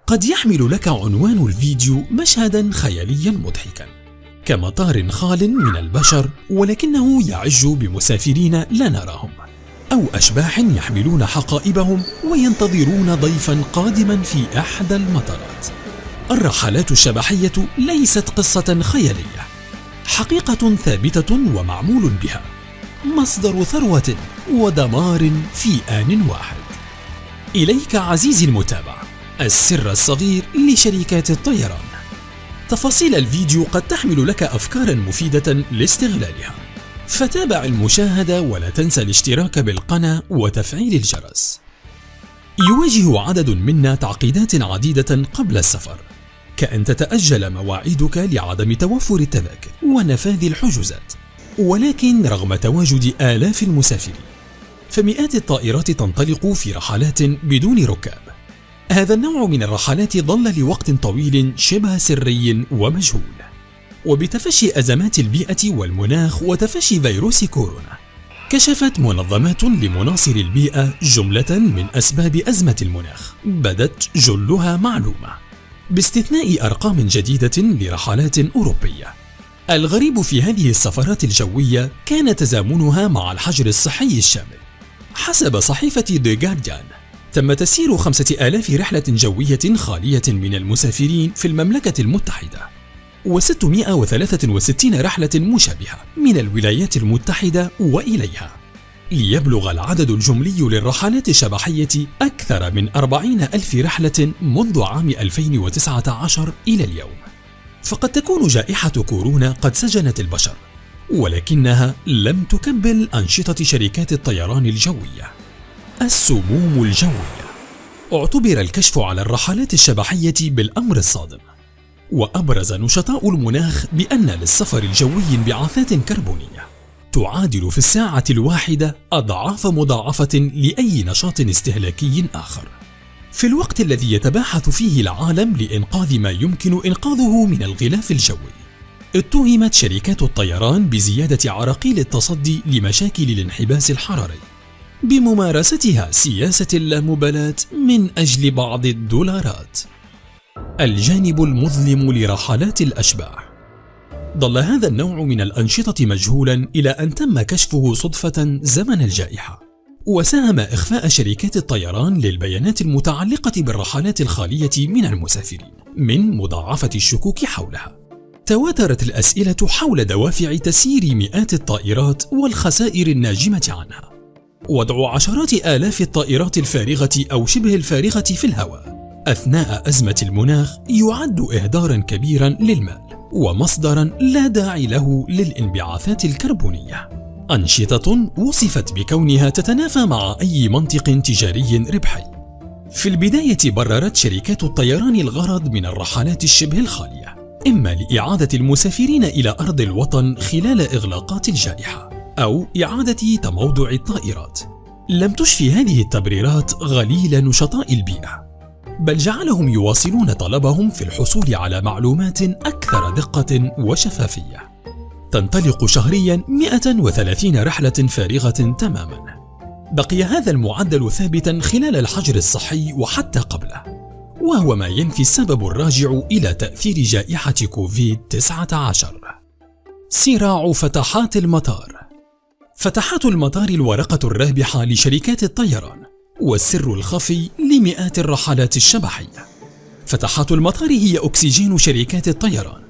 قد يحمل لك عنوان الفيديو مشهدا خياليا مضحكا، كمطار خال من البشر ولكنه يعج بمسافرين لا نراهم، أو أشباح يحملون حقائبهم وينتظرون ضيفا قادما في أحدى المطارات. الرحلات الشبحية ليست قصة خيالية، حقيقة ثابتة ومعمول بها، مصدر ثروة ودمار في آن واحد. إليك عزيزي المتابع السر الصغير لشركات الطيران. تفاصيل الفيديو قد تحمل لك أفكارا مفيدة لاستغلالها، فتابع المشاهدة ولا تنسى الاشتراك بالقناة وتفعيل الجرس. يواجه عدد منا تعقيدات عديدة قبل السفر، كأن تتأجل مواعيدك لعدم توفر التذاكر ونفاذ الحجوزات، ولكن رغم تواجد آلاف المسافرين فمئات الطائرات تنطلق في رحلات بدون ركاب. هذا النوع من الرحلات ظل لوقت طويل شبه سري ومجهول، وبتفشي أزمات البيئة والمناخ وتفشي فيروس كورونا كشفت منظمات لمناصر البيئة جملة من أسباب أزمة المناخ بدت جلها معلومة، باستثناء أرقام جديدة لرحلات أوروبية. الغريب في هذه السفرات الجوية كان تزامنها مع الحجر الصحي الشامل. حسب صحيفة The Guardian تم تسيير 5000 رحلة جوية خالية من المسافرين في المملكة المتحدة، و663 رحلة مشابهة من الولايات المتحدة وإليها، ليبلغ العدد الجملي للرحلات الشبحية أكثر من 40,000 رحلة منذ عام 2019 إلى اليوم. فقد تكون جائحة كورونا قد سجنت البشر، ولكنها لم تكبل أنشطة شركات الطيران الجوية. السموم الجوية. اعتبر الكشف على الرحلات الشبحية بالأمر الصادم، وأبرز نشطاء المناخ بأن للسفر الجوي انبعاثات كربونية تعادل في الساعة الواحدة أضعاف مضاعفة لأي نشاط استهلاكي آخر. في الوقت الذي يتباحث فيه العالم لإنقاذ ما يمكن إنقاذه من الغلاف الجوي، اتهمت شركات الطيران بزيادة عراقيل التصدي لمشاكل الانحباس الحراري بممارستها سياسة اللامبالاة من أجل بعض الدولارات. الجانب المظلم لرحلات الأشباح. ظل هذا النوع من الأنشطة مجهولا إلى أن تم كشفه صدفة زمن الجائحة، وساهم إخفاء شركات الطيران للبيانات المتعلقة بالرحلات الخالية من المسافرين من مضاعفة الشكوك حولها. تواترت الأسئلة حول دوافع تسيير مئات الطائرات والخسائر الناجمة عنها. وضع عشرات آلاف الطائرات الفارغة أو شبه الفارغة في الهواء أثناء أزمة المناخ يعد إهدارا كبيرا للمال ومصدرا لا داعي له للانبعاثات الكربونية. أنشطة وصفت بكونها تتنافى مع أي منطق تجاري ربحي. في البداية بررت شركات الطيران الغرض من الرحلات الشبه الخالية إما لإعادة المسافرين إلى أرض الوطن خلال إغلاقات الجائحة أو إعادة تموضع الطائرات. لم تشفي هذه التبريرات غليل نشطاء البيئة، بل جعلهم يواصلون طلبهم في الحصول على معلومات أكثر دقة وشفافية. تنطلق شهريا 130 رحلة فارغة تماما. بقي هذا المعدل ثابتا خلال الحجر الصحي وحتى قبله، وهو ما ينفي السبب الراجع إلى تأثير جائحة كوفيد-19. صراع فتحات المطار. فتحات المطار الورقة الرابحة لشركات الطيران والسر الخفي لمئات الرحلات الشبحية. فتحات المطار هي أكسجين شركات الطيران.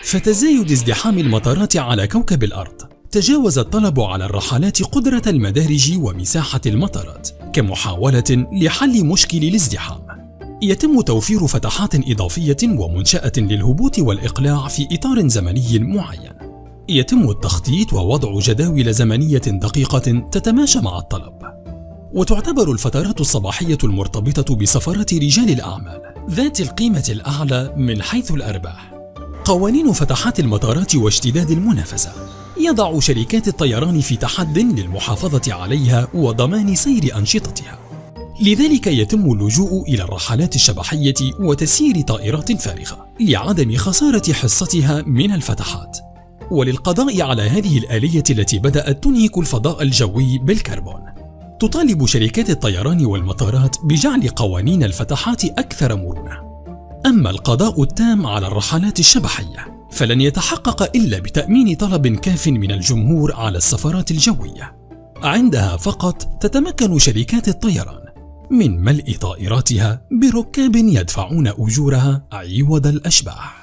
فتزايد ازدحام المطارات على كوكب الأرض تجاوز الطلب على الرحلات قدرة المدارج ومساحة المطارات كمحاولة لحل مشكل الازدحام. يتم توفير فتحات إضافية ومنشأة للهبوط والإقلاع في إطار زمني معين. يتم التخطيط ووضع جداول زمنية دقيقة تتماشى مع الطلب. وتعتبر الفترات الصباحية المرتبطة بسفرات رجال الأعمال ذات القيمة الأعلى من حيث الأرباح. قوانين فتحات المطارات واشتداد المنافسة يضع شركات الطيران في تحد للمحافظة عليها وضمان سير أنشطتها. لذلك يتم اللجوء إلى الرحلات الشبحية وتسيير طائرات فارغة لعدم خسارة حصتها من الفتحات، وللقضاء على هذه الآلية التي بدأت تنهك الفضاء الجوي بالكربون. تطالب شركات الطيران والمطارات بجعل قوانين الفتحات أكثر مرونة أما القضاء التام على الرحلات الشبحية فلن يتحقق إلا بتأمين طلب كاف من الجمهور على السفرات الجوية. عندها فقط تتمكن شركات الطيران من ملء طائراتها بركاب يدفعون أجورها عوض الأشباح.